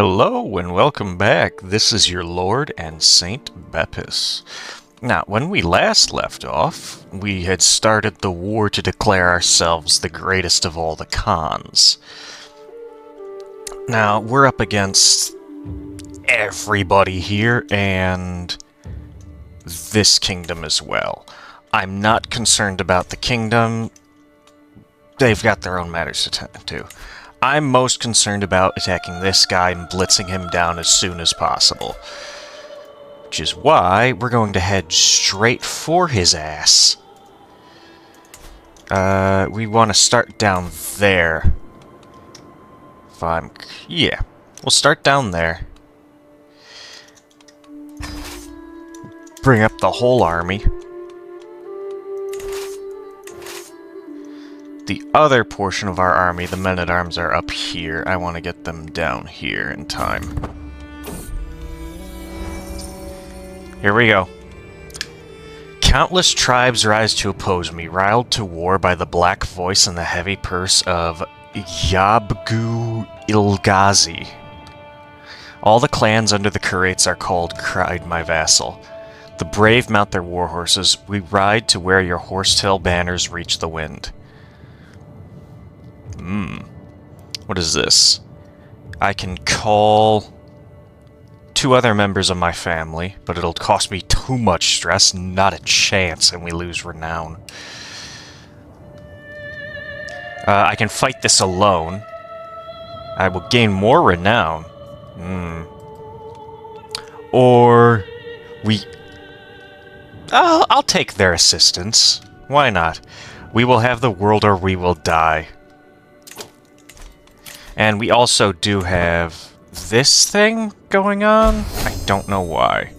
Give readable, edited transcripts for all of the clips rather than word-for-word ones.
Hello and welcome back. This is your Lord and Saint Beppis. Now, when we last left off, we had started the war to declare ourselves the greatest of all the Khans. Now, we're up against everybody here and this kingdom as well. I'm not concerned about the kingdom. They've got their own matters to tend to. I'm most concerned about attacking this guy and blitzing him down as soon as possible. Which is why we're going to head straight for his ass. We want to start down there. Yeah, we'll start down there. Bring up the whole army. The other portion of our army, the men-at-arms, are up here. I want to get them down here in time. Here we go. Countless tribes rise to oppose me, riled to war by the black voice and the heavy purse of Yabgu Ilgazi. All the clans under the curates are called, cried my vassal. The brave mount their war horses. We ride to where your horsetail banners reach the wind. What is this? I can call 2 other members of my family, but it'll cost me too much stress, not a chance, and we lose renown. I can fight this alone. I will gain more renown. Or I'll take their assistance. Why not? We will have the world or we will die. And we also do have this thing going on. I don't know why.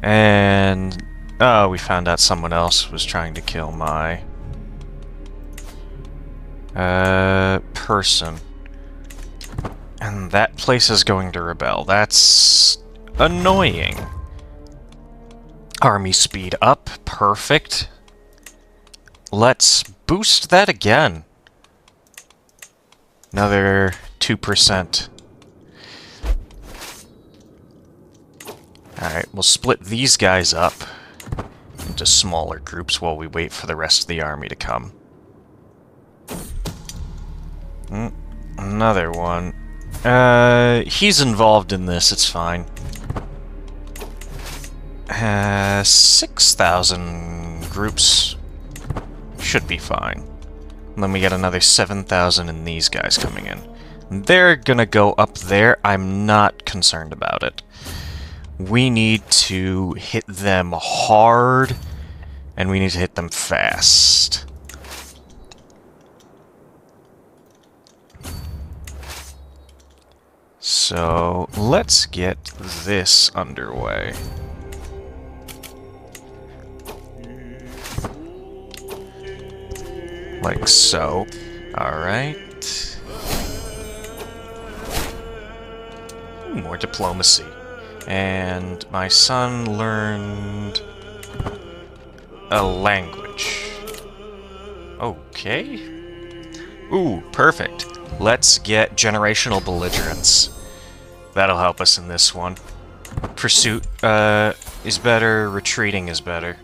And oh, we found out someone else was trying to kill my person. And that place is going to rebel. That's annoying. Army speed up. Perfect. Let's boost that again. Another 2%. Alright, we'll split these guys up into smaller groups while we wait for the rest of the army to come. Another one. He's involved in this, it's fine. 6,000 groups. Should be fine. And then we get another 7,000 in these guys coming in. They're gonna go up there. I'm not concerned about it. We need to hit them hard, and we need to hit them fast. So, let's get this underway. Like so. Alright. More diplomacy. And my son learned a language. Okay. Ooh, perfect. Let's get generational belligerence. That'll help us in this one. Pursuit is better, retreating is better.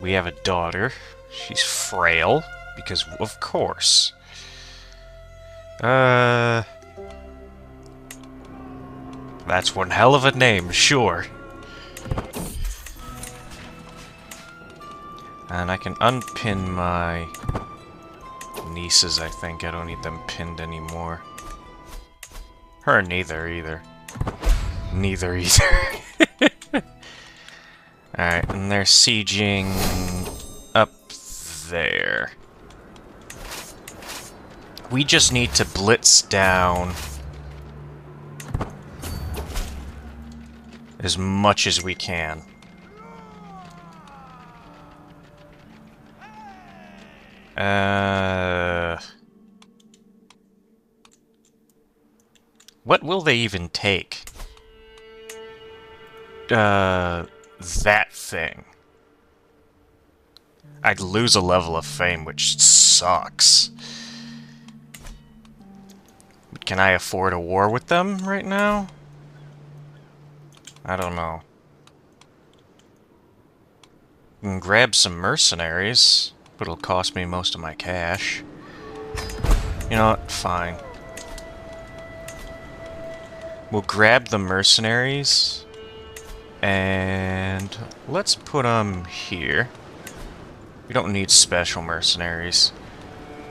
We have a daughter. She's frail, because of course. That's one hell of a name, sure. And I can unpin my nieces, I think. I don't need them pinned anymore. Her neither, either. Neither, either. Alright, and they're sieging up there. We just need to blitz down as much as we can. What will they even take? That thing. I'd lose a level of fame, which sucks. Can I afford a war with them right now? I don't know. I can grab some mercenaries, but it'll cost me most of my cash. You know what? Fine. We'll grab the mercenaries, and let's put them here. We don't need special mercenaries.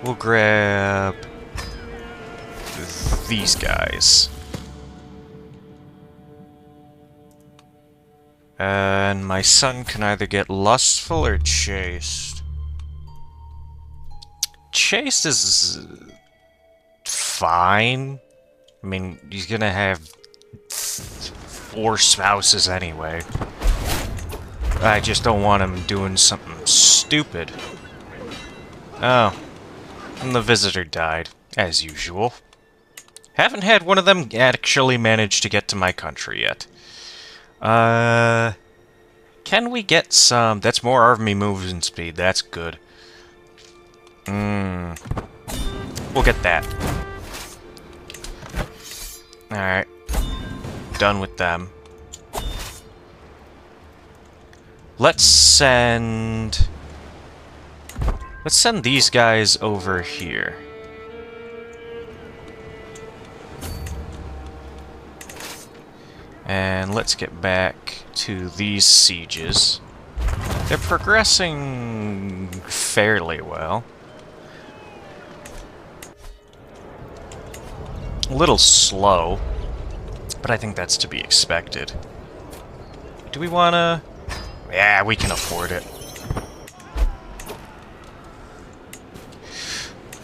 We'll grab these guys. And my son can either get lustful or chaste. Chaste is fine. I mean, he's gonna have 4 spouses anyway. I just don't want him doing something stupid. Oh. And the visitor died, as usual. Haven't had one of them actually manage to get to my country yet. Can we get some... That's more army movement speed, that's good. We'll get that. Alright. Done with them. Let's send these guys over here. And let's get back to these sieges. They're progressing fairly well. A little slow, but I think that's to be expected. Do we wanna... Yeah, we can afford it.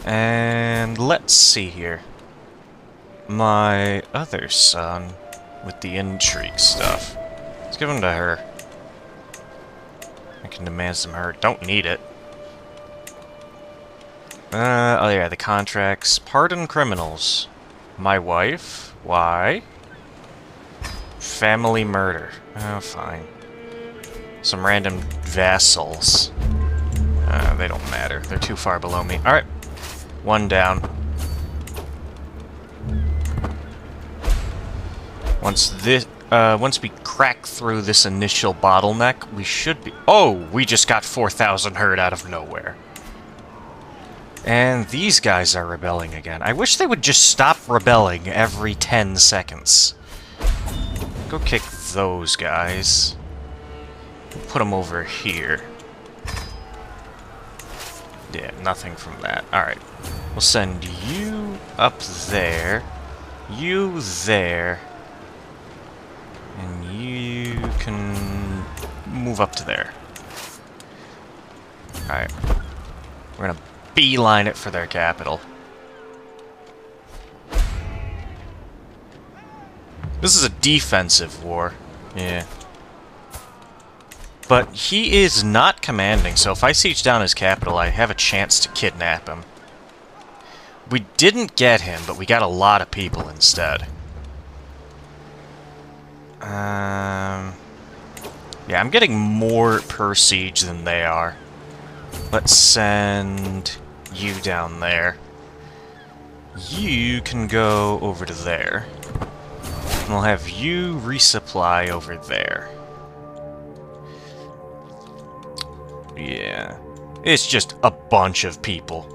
And let's see here. My other son with the intrigue stuff. Let's give him to her. I can demand some her. Don't need it. Oh yeah, the contracts. Pardon criminals. My wife? Why? Family murder. Oh, fine. Some random vassals. They don't matter. They're too far below me. Alright. 1 down. Once we crack through this initial bottleneck, we should be... Oh! We just got 4,000 herd out of nowhere. And these guys are rebelling again. I wish they would just stop rebelling every 10 seconds. Go kick those guys. Put them over here. Yeah, nothing from that. Alright. We'll send you up there. You there. And you can move up to there. Alright. We're gonna beeline it for their capital. This is a defensive war. Yeah. But he is not commanding, so if I siege down his capital, I have a chance to kidnap him. We didn't get him, but we got a lot of people instead. Yeah, I'm getting more per siege than they are. Let's send you down there. You can go over to there. And we'll have you resupply over there. Yeah. It's just a bunch of people.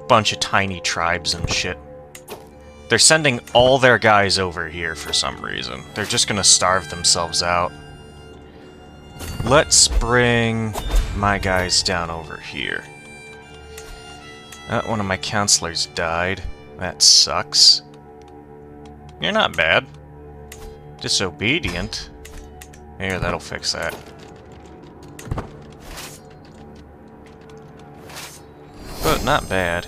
Bunch of tiny tribes and shit. They're sending all their guys over here for some reason. They're just gonna starve themselves out. Let's bring my guys down over here. One of my counselors died. That sucks. You're not bad. Disobedient. Here, that'll fix that. But not bad.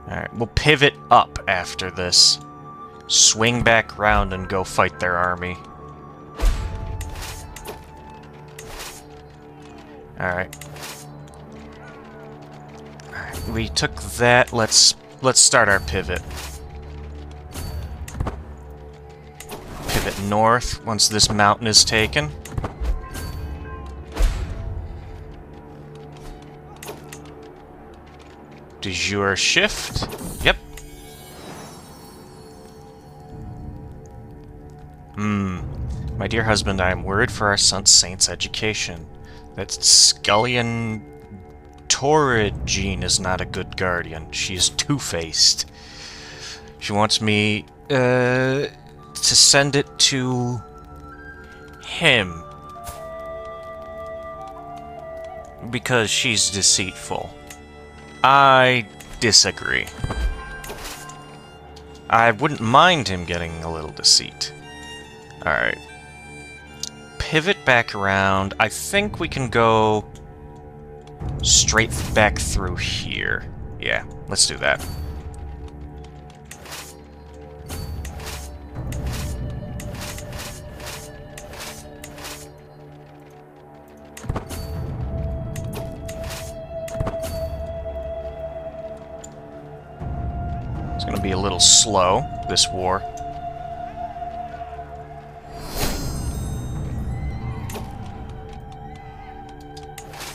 Alright, we'll pivot up after this. Swing back round and go fight their army. Alright. Alright, we took that. Let's start our pivot. Pivot north once this mountain is taken. De jure shift. Yep. My dear husband, I am worried for our son Saint's education. That scullion Torrid Jean is not a good guardian. She is two-faced. She wants me to send it to him because she's deceitful. I disagree. I wouldn't mind him getting a little deceit. Alright. Pivot back around. I think we can go straight back through here. Yeah, let's do that. It's gonna be a little slow, this war.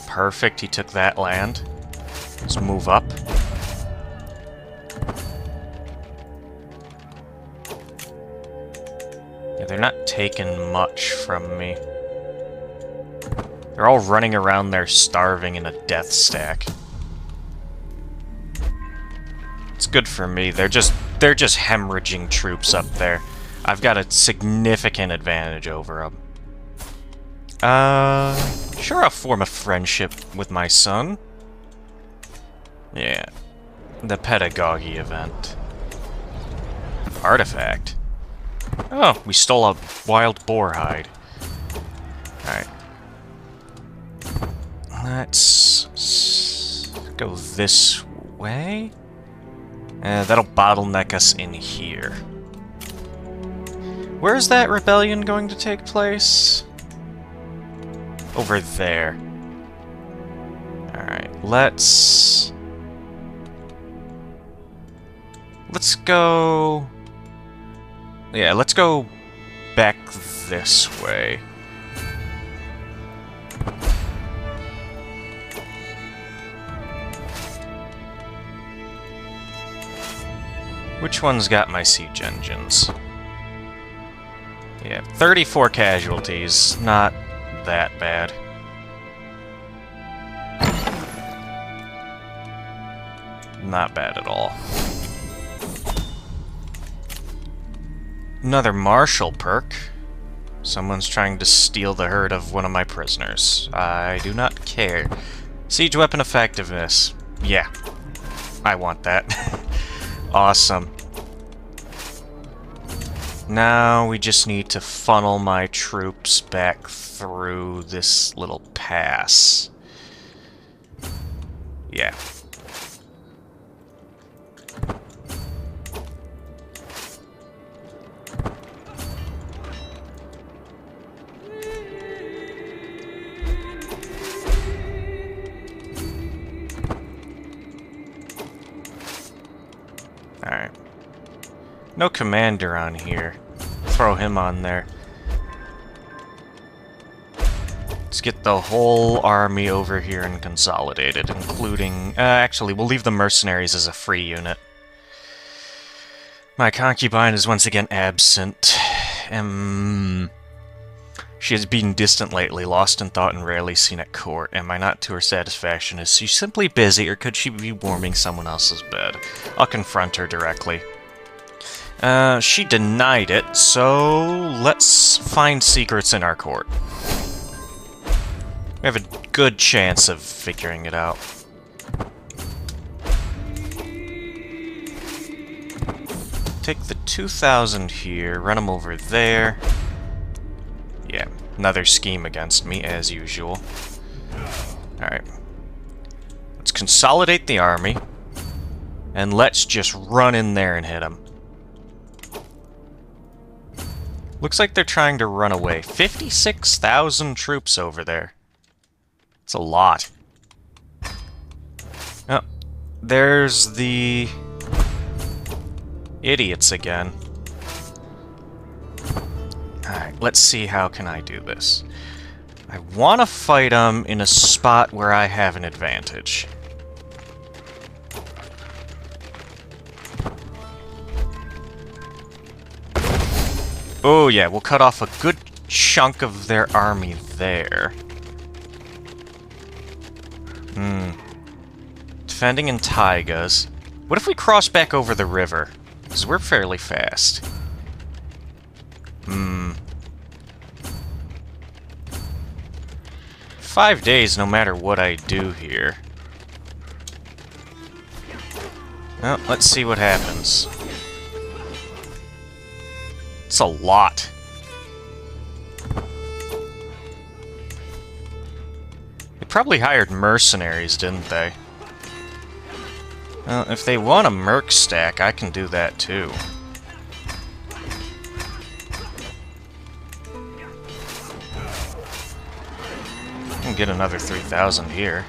Perfect, he took that land. Let's move up. Yeah, they're not taking much from me. They're all running around there starving in a death stack. It's good for me. They're just hemorrhaging troops up there. I've got a significant advantage over them. Sure, I'll form a friendship with my son. Yeah. The pedagogy event. Artifact. Oh, we stole a wild boar hide. Alright. Let's go this way. That'll bottleneck us in here. Where's that rebellion going to take place? Over there. Alright, let's go... Yeah, let's go back this way. Which one's got my siege engines? Yeah, 34 casualties, not that bad. Not bad at all. Another martial perk. Someone's trying to steal the herd of one of my prisoners. I do not care. Siege weapon effectiveness. Yeah. I want that. Awesome. Now we just need to funnel my troops back through this little pass. Yeah. Alright. No commander on here. Throw him on there. Let's get the whole army over here and consolidated, including... actually, we'll leave the mercenaries as a free unit. My concubine is once again absent. She has been distant lately, lost in thought and rarely seen at court. Am I not to her satisfaction? Is she simply busy, or could she be warming someone else's bed? I'll confront her directly. She denied it, so let's find secrets in our court. We have a good chance of figuring it out. Take the 2,000 here, run them over there. Yeah, another scheme against me, as usual. Alright. Let's consolidate the army, and let's just run in there and hit them. Looks like they're trying to run away. 56,000 troops over there. It's a lot. Oh, there's the idiots again. Alright, let's see how can I do this. I want to fight them in a spot where I have an advantage. Oh yeah, we'll cut off a good chunk of their army there. Defending in taigas. What if we cross back over the river? Because we're fairly fast. 5 days no matter what I do here. Well, let's see what happens. It's a lot. They probably hired mercenaries, didn't they? Well, if they want a merc stack, I can do that too. I can get another 3,000 here.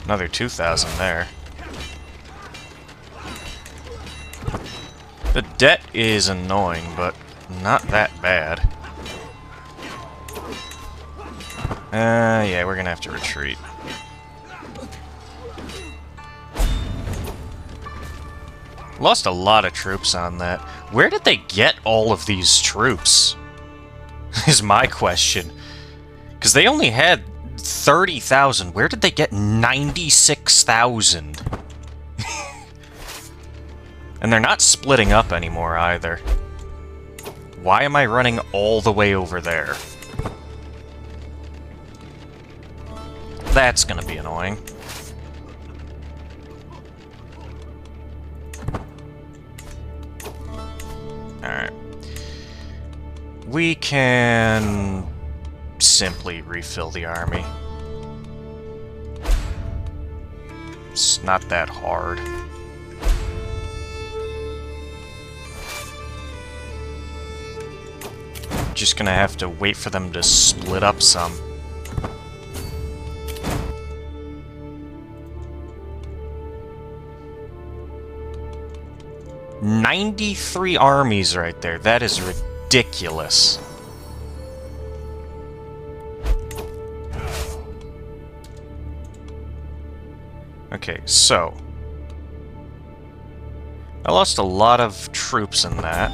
Another 2,000 there. The debt is annoying, but not that bad. Yeah, we're gonna have to retreat. Lost a lot of troops on that. Where did they get all of these troops? Is my question. Because they only had 30,000. Where did they get 96,000? And they're not splitting up anymore either. Why am I running all the way over there? That's gonna be annoying. Alright. We can simply refill the army. It's not that hard. Just gonna have to wait for them to split up some. "93 armies right there. That is ridiculous. Okay, so I lost a lot of troops in that.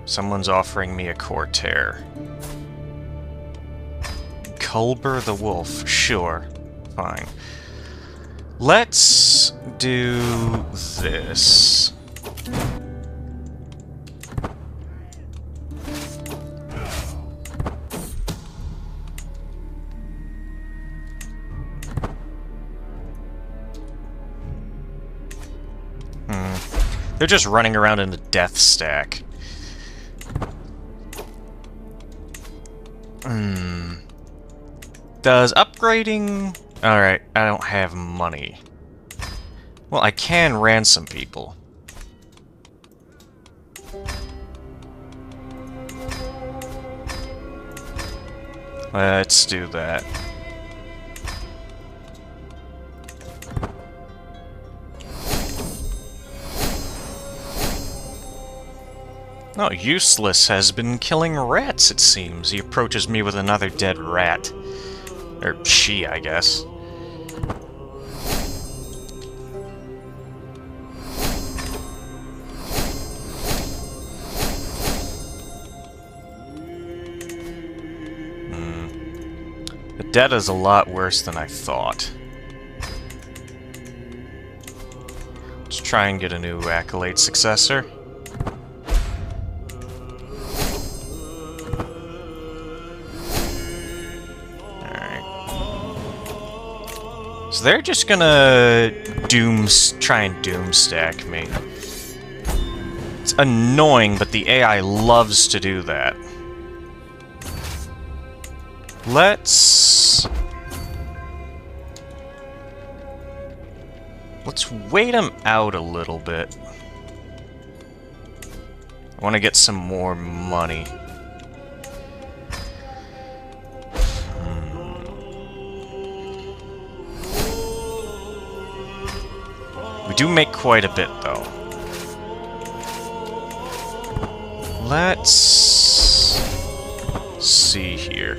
Someone's offering me a courtier. Culber the Wolf. Sure. Fine. Let's do this. They're just running around in the death stack. Does upgrading... Alright, I don't have money. Well, I can ransom people. Let's do that. Oh, Useless has been killing rats, it seems. He approaches me with another dead rat. Or she, I guess. The debt is a lot worse than I thought. Let's try and get a new accolade successor. So they're just gonna try and doom stack me. It's annoying, but the AI loves to do that. Let's wait him out a little bit. I want to get some more money. We do make quite a bit, though. Let's see here.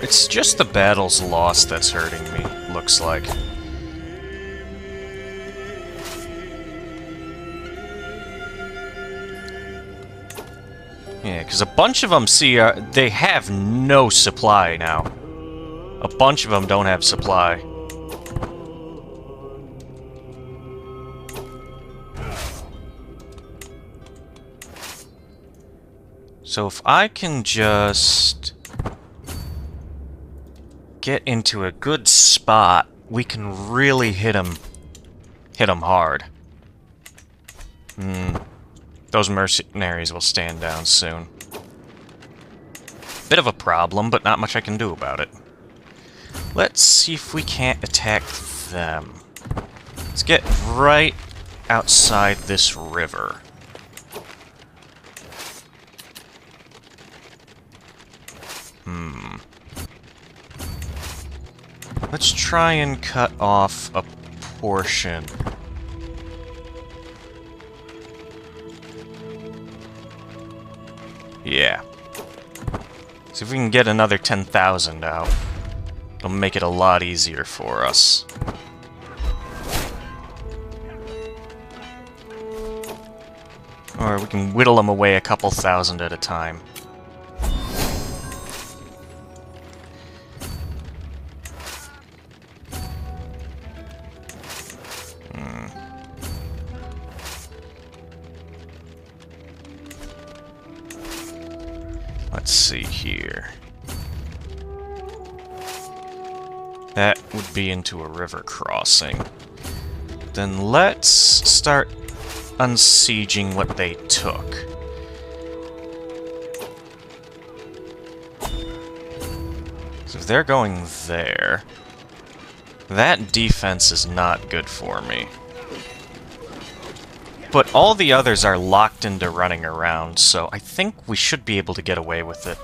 It's just the battles lost that's hurting me, looks like. Yeah, because a bunch of them, see, they have no supply now. A bunch of them don't have supply. So if I can just get into a good spot, we can really hit them hard. Those mercenaries will stand down soon. Bit of a problem, but not much I can do about it. Let's see if we can't attack them. Let's get right outside this river. Let's try and cut off a portion. Yeah. See if we can get another 10,000 out. It'll make it a lot easier for us. Or we can whittle them away a couple thousand at a time. Let's see here. That would be into a river crossing. Then let's start unsieging what they took. So if they're going there, that defense is not good for me. But all the others are locked into running around, so I think we should be able to get away with it.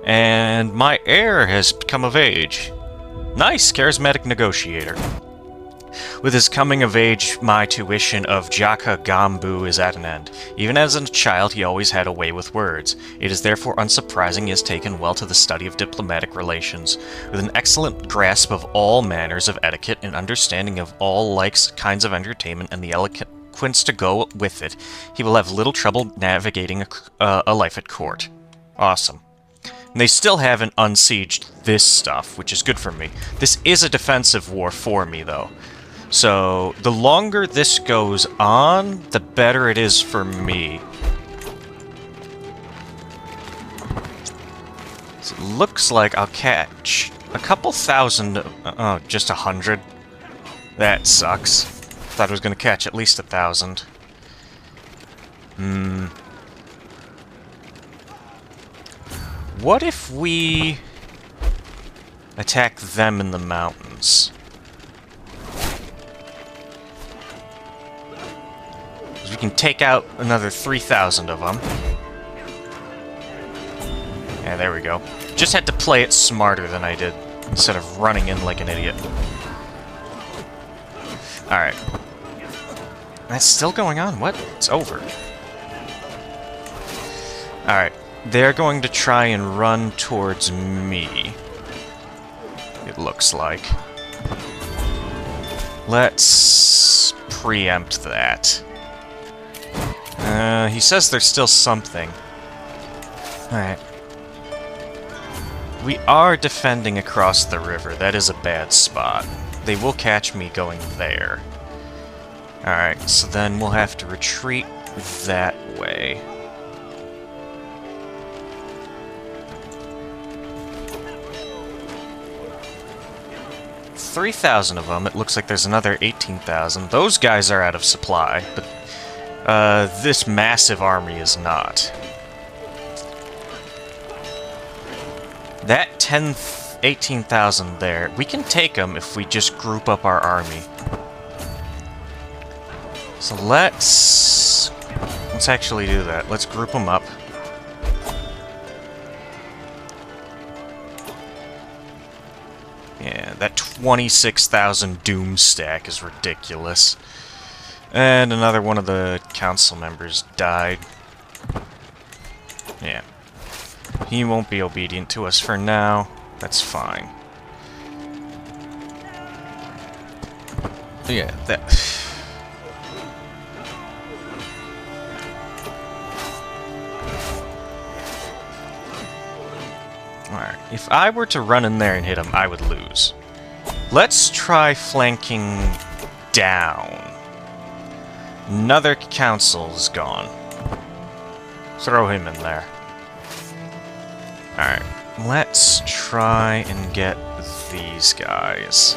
And my heir has come of age. Nice, charismatic negotiator. With his coming of age, my tuition of Jaka Gambu is at an end. Even as a child, he always had a way with words. It is therefore unsurprising he has taken well to the study of diplomatic relations. With an excellent grasp of all manners of etiquette and understanding of all kinds of entertainment and the eloquence to go with it, he will have little trouble navigating a life at court. Awesome. And they still haven't unsieged this stuff, which is good for me. This is a defensive war for me, though. So, the longer this goes on, the better it is for me. So it looks like I'll catch a couple thousand... oh, just 100? That sucks. Thought I was going to catch at least 1,000. What if we attack them in the mountains? We can take out another 3,000 of them. Yeah, there we go. Just had to play it smarter than I did, instead of running in like an idiot. Alright. That's still going on? What? It's over. Alright. They're going to try and run towards me. It looks like. Let's preempt that. He says there's still something. Alright. We are defending across the river. That is a bad spot. They will catch me going there. Alright, so then we'll have to retreat that way. $3,000 of them. It looks like there's another 18,000. Those guys are out of supply, but this massive army is not. That 18,000 there, we can take them if we just group up our army. So let's actually do that. Let's group them up. Yeah, that 26,000 doom stack is ridiculous. And another one of the council members died. Yeah. He won't be obedient to us for now. That's fine. Yeah, that... Alright, if I were to run in there and hit him, I would lose. Let's try flanking down. Another council is gone. Throw him in there. Alright, let's try and get these guys.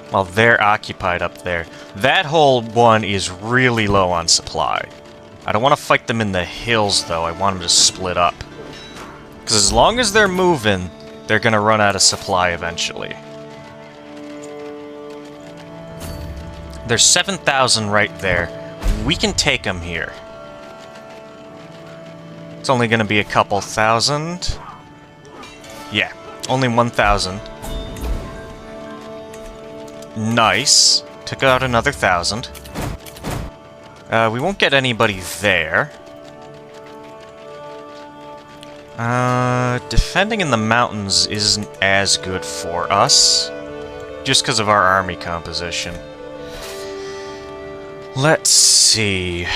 While they're occupied up there. That whole one is really low on supply. I don't want to fight them in the hills, though. I want them to split up. Because as long as they're moving, they're going to run out of supply eventually. There's 7,000 right there. We can take them here. It's only going to be a couple thousand. Yeah, only 1,000. Nice. Took out another 1,000. We won't get anybody there. Defending in the mountains isn't as good for us. Just because of our army composition. Let's see.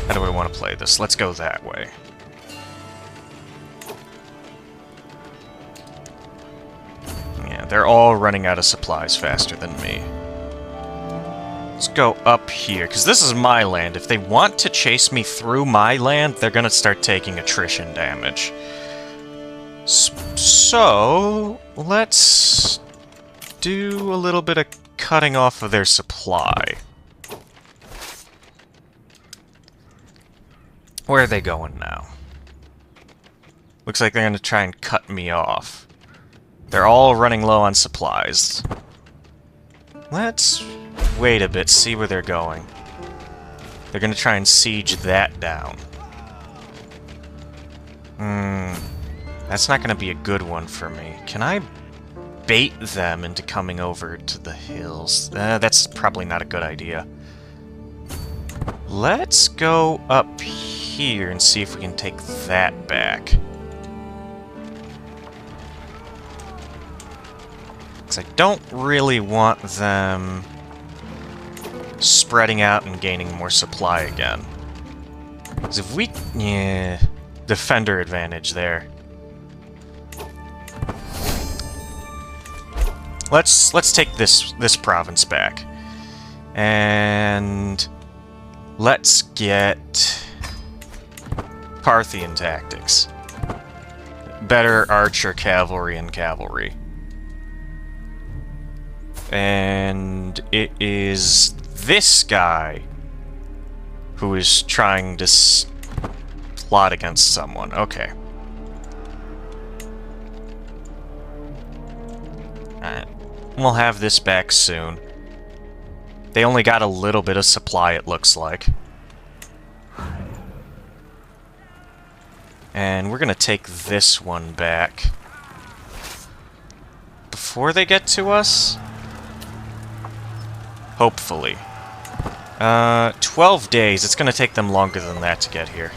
How do I want to play this? Let's go that way. Yeah, they're all running out of supplies faster than me. Let's go up here, because this is my land. If they want to chase me through my land, they're going to start taking attrition damage. So, let's do a little bit of cutting off of their supply. Where are they going now? Looks like they're going to try and cut me off. They're all running low on supplies. Let's wait a bit, see where they're going. They're going to try and siege that down. That's not going to be a good one for me. Can I bait them into coming over to the hills? That's probably not a good idea. Let's go up here and see if we can take that back. Because I don't really want them spreading out and gaining more supply again. Because if we... yeah... defender advantage there. Let's take this province back. And... let's get... Parthian tactics. Better archer cavalry and cavalry. And it is this guy who is trying to plot against someone. Okay. Alright. We'll have this back soon. They only got a little bit of supply, it looks like. And we're gonna take this one back. Before they get to us? Hopefully. 12 days. It's gonna take them longer than that to get here.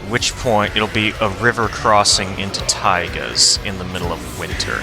At which point, it'll be a river crossing into taigas in the middle of winter.